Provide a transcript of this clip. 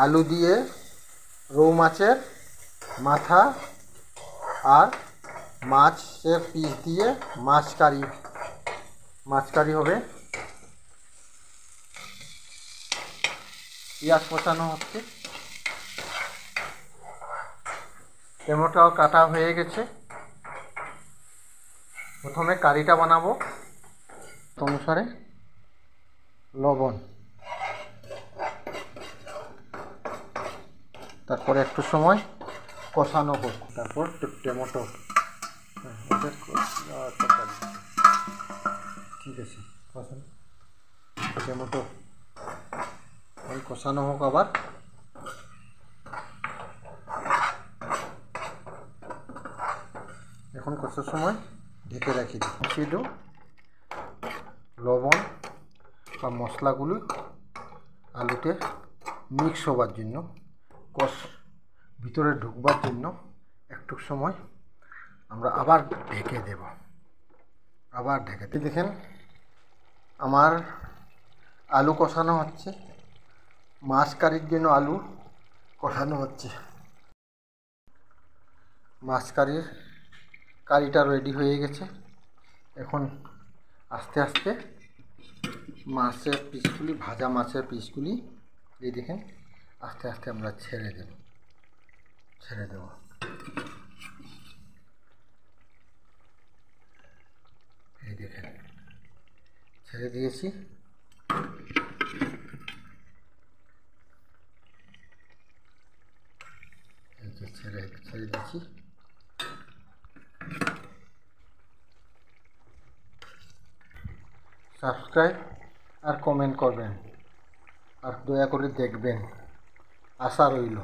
আলু দিয়ে রৌ মাছের মাথা আর মাছের পিস দিয়ে মাছ কারি হবে। পেঁয়াজ কষানো হচ্ছে, টমেটোও কাটা হয়ে গেছে। প্রথমে কারিটা বানাবো, অনুসারে লবণ, তারপরে একটু সময় কষানো হোক, তারপর টমেটো। ঠিক আছে, টমেটো কষানো হোক আবার। এখন কষার সময় ঢেকে রাখি দিই। লবণ বা মশলাগুলো আলুতে মিক্স হবার জন্য, ভিতরে ঢুকবার জন্য একটু সময় আমরা আবার ঢেকে দেব। দেখেন আমার আলু কষানো হচ্ছে, মাছ কারির জন্য আলু কষানো হচ্ছে। মাছ কারিটা রেডি হয়ে গেছে। এখন আস্তে আস্তে মাছের পিসগুলি, ভাজা মাছের পিসগুলি এই দেখেন আস্তে আস্তে আমরা ছেড়ে দেব। এই দেখেন ছেড়ে দিয়েছি। এই যে ছেড়ে দিয়েছি। সাবস্ক্রাইব আর কমেন্ট করবেন, আর দয়া করে দেখবেন, আশা রইল।